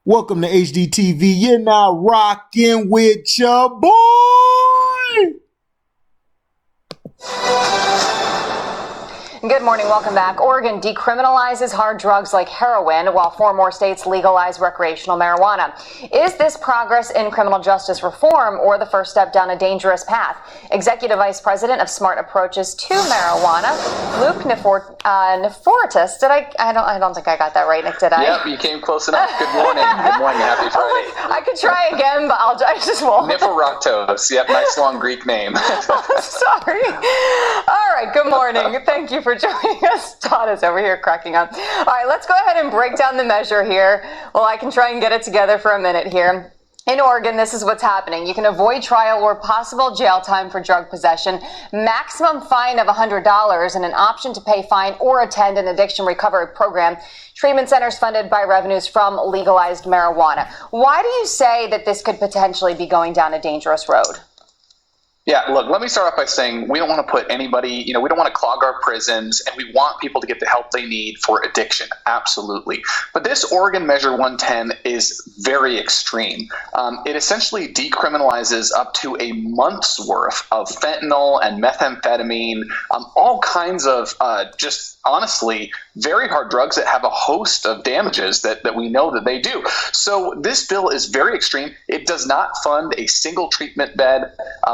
Welcome to HDTV. You're now rocking with your boy. Good morning. Welcome back. Oregon decriminalizes hard drugs like heroin while 4 more states legalize recreational marijuana. Is this progress in criminal justice reform or the first step down a dangerous path? Executive Vice President of Smart Approaches to Marijuana, Luke Nefortis. I don't think I got that right, Nick, did I? Yep, you came close enough. Good morning. Good morning. Happy Friday. I could try again, but I just won't. Nephorotos. Yep, nice long Greek name. Sorry. All right, good morning. Thank you for joining us. Todd is over here cracking up. All right, let's go ahead and break down the measure here. Well, I can try and get it together for a minute here. In Oregon, this is what's happening. You can avoid trial or possible jail time for drug possession, maximum fine of $100, and an option to pay fine or attend an addiction recovery program. Treatment centers funded by revenues from legalized marijuana. Why do you say that this could potentially be going down a dangerous road? Yeah, look, let me start off by saying we don't want to put anybody, we don't want to clog our prisons, and we want people to get the help they need for addiction. Absolutely. But this Oregon Measure 110 is very extreme. It essentially decriminalizes up to a month's worth of fentanyl and methamphetamine, all kinds of just honestly very hard drugs that have a host of damages that we know that they do. So this bill is very extreme. It does not fund a single treatment bed.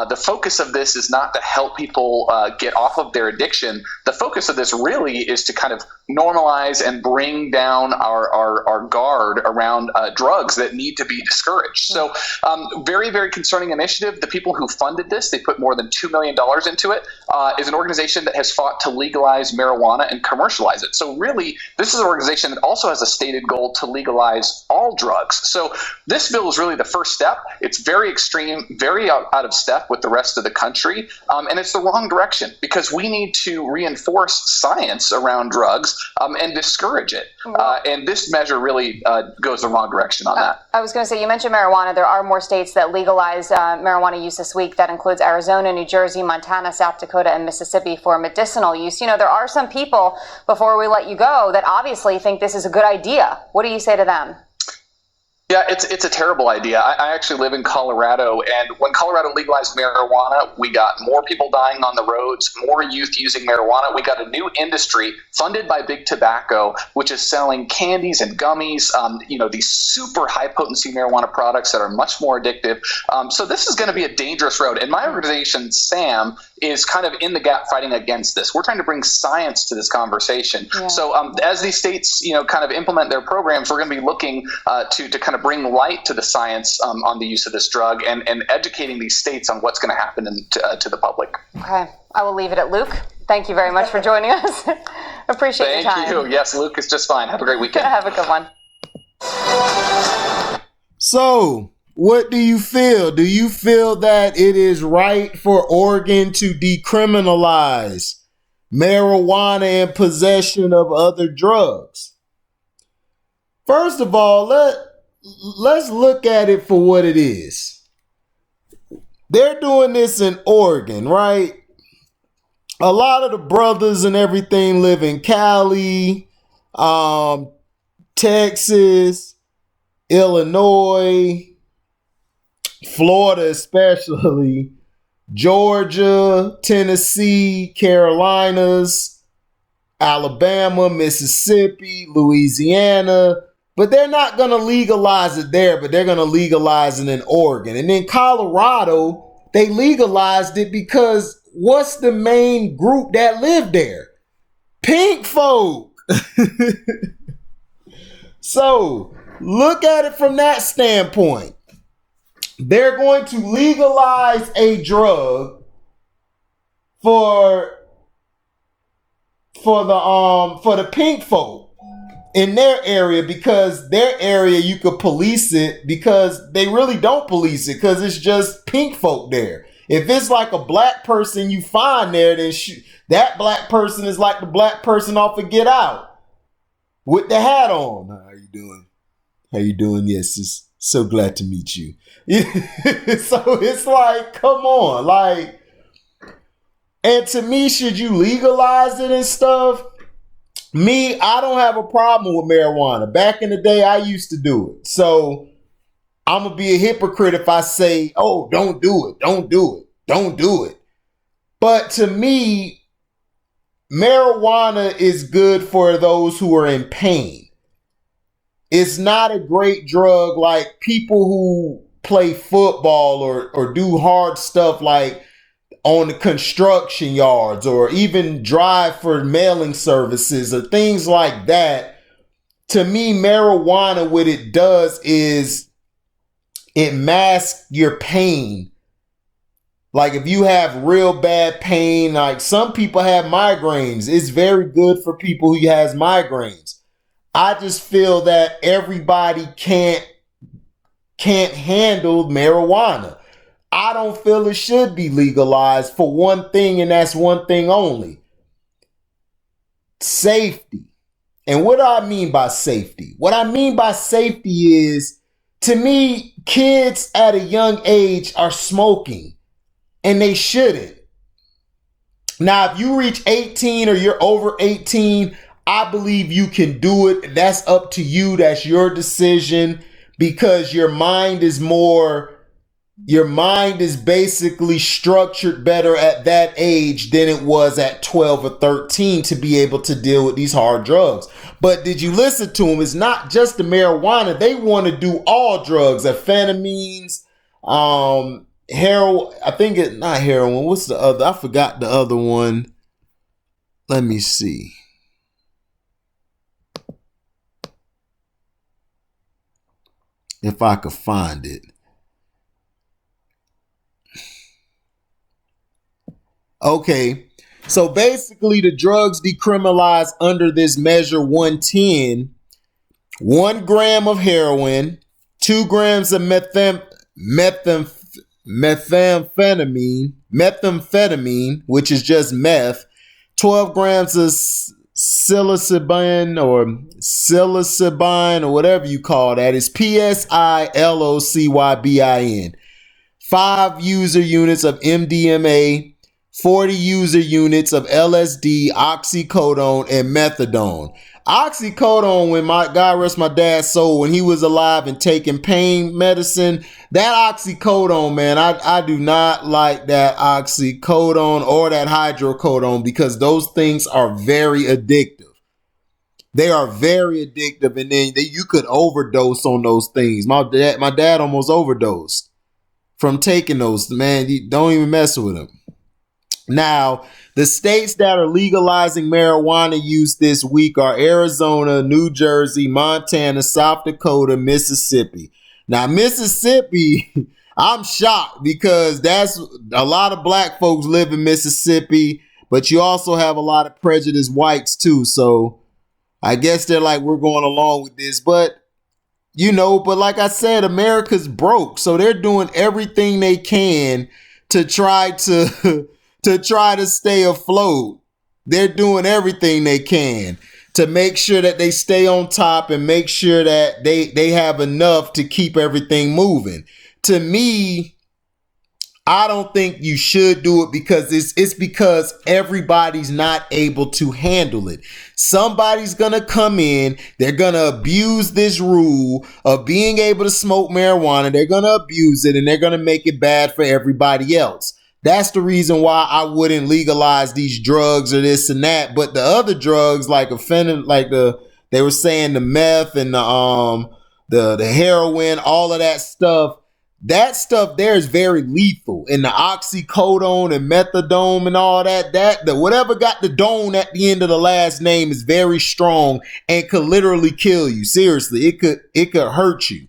The focus of this is not to help people get off of their addiction. The focus of this really is to kind of normalize and bring down our guard around drugs that need to be discouraged. So very, very concerning initiative. The people who funded this, they put more than $2 million into it, is an organization that has fought to legalize marijuana and commercialize it. So really, this is an organization that also has a stated goal to legalize all drugs. So this bill is really the first step. It's very extreme, very out of step with the rest of the country, and it's the wrong direction because we need to reinforce science around drugs and discourage it. And this measure really goes the wrong direction on that. I was going to say, you mentioned marijuana. There are more states that legalize marijuana use this week. That includes Arizona, New Jersey, Montana, South Dakota, and Mississippi for medicinal use. There are some people, before we let you go, that obviously think this is a good idea. What do you say to them? Yeah, it's a terrible idea. I actually live in Colorado, and when Colorado legalized marijuana, we got more people dying on the roads, more youth using marijuana. We got a new industry funded by Big Tobacco, which is selling candies and gummies, these super high-potency marijuana products that are much more addictive. So this is going to be a dangerous road. And my organization, SAM, is kind of in the gap fighting against this. We're trying to bring science to this conversation. Yeah. So as these states, kind of implement their programs, we're going to be looking to kind of bring light to the science on the use of this drug and educating these states on what's going to happen to the public. Okay. I will leave it at Luke. Thank you very much for joining us. Appreciate your time. Thank you. Yes, Luke is just fine. Have a great weekend. Have a good one. So, what do you feel? Do you feel that it is right for Oregon to decriminalize marijuana and possession of other drugs? First of all, let's look at it for what it is. They're doing this in Oregon, right? A lot of the brothers and everything live in Cali, Texas, Illinois, Florida especially, Georgia, Tennessee, Carolinas, Alabama, Mississippi, Louisiana. But they're not going to legalize it there, but they're going to legalize it in Oregon. And then Colorado, they legalized it because what's the main group that lived there? Pink folk. So look at it from that standpoint. They're going to legalize a drug for the pink folk in their area, because their area you could police it, because they really don't police it because it's just pink folk there. If it's like a black person you find there, then that black person is like the black person off of Get Out with the hat on. How you doing? How you doing? Yes, it's so glad to meet you. So it's like, come on, and to me, should you legalize it and stuff? Me, I don't have a problem with marijuana. Back in the day, I used to do it. So I'm going to be a hypocrite if I say, oh, don't do it, don't do it, don't do it. But to me, marijuana is good for those who are in pain. It's not a great drug like people who play football or do hard stuff like on the construction yards or even drive for mailing services or things like that. To me, marijuana, what it does is it masks your pain. Like if you have real bad pain, like some people have migraines, it's very good for people who has migraines. I just feel that everybody can't handle marijuana. I don't feel it should be legalized for one thing, and that's one thing only. Safety. And what do I mean by safety? What I mean by safety is, to me, kids at a young age are smoking, and they shouldn't. Now, if you reach 18 or you're over 18, I believe you can do it. That's up to you. That's your decision, because your mind is basically structured better at that age than it was at 12 or 13 to be able to deal with these hard drugs. But did you listen to them? It's not just the marijuana. They want to do all drugs, amphetamines, heroin. I think it's not heroin. What's the other? I forgot the other one. Let me see. If I could find it. Okay, so basically the drugs decriminalized under this measure 110, 1 gram of heroin, 2 grams of methamphetamine, which is just meth, 12 grams of psilocybin or whatever you call that. It's psilocybin. 5 user units of MDMA, 40 user units of LSD, oxycodone, and methadone. Oxycodone, when God rest my dad's soul, when he was alive and taking pain medicine, that oxycodone, man, I do not like that oxycodone or that hydrocodone, because those things are very addictive. They are very addictive, and then you could overdose on those things. My dad almost overdosed from taking those. Man, you don't even mess with them. Now, the states that are legalizing marijuana use this week are Arizona, New Jersey, Montana, South Dakota, Mississippi. Now, Mississippi, I'm shocked, because that's a lot of black folks live in Mississippi, but you also have a lot of prejudiced whites too. So I guess they're like, we're going along with this, but like I said, America's broke. So they're doing everything they can to try to stay afloat. They're doing everything they can to make sure that they stay on top and make sure that they have enough to keep everything moving. To me, I don't think you should do it, because it's because everybody's not able to handle it. Somebody's going to come in. They're going to abuse this rule of being able to smoke marijuana. They're going to abuse it, and they're going to make it bad for everybody else. That's the reason why I wouldn't legalize these drugs or this and that. But the other drugs, like they were saying the meth and the heroin, all of that stuff there is very lethal. And the oxycodone and methadone and all that whatever got the done at the end of the last name is very strong and could literally kill you. Seriously, it could hurt you.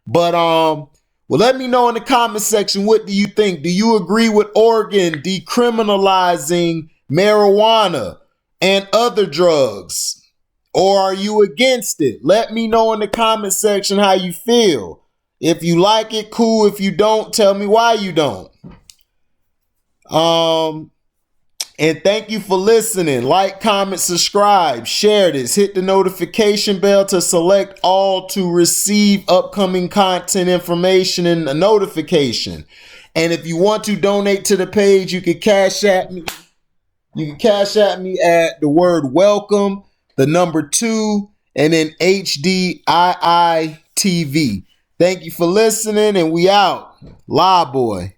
But well, let me know in the comment section, what do you think? Do you agree with Oregon decriminalizing marijuana and other drugs? Or are you against it? Let me know in the comment section how you feel. If you like it, cool. If you don't, tell me why you don't. And thank you for listening. Like, comment, subscribe, share this. Hit the notification bell to select all to receive upcoming content information and a notification. And if you want to donate to the page, you can cash at me. You can cash at me at the word welcome. the number 2, and then HDIITV. Thank you for listening, and we out. Lie boy.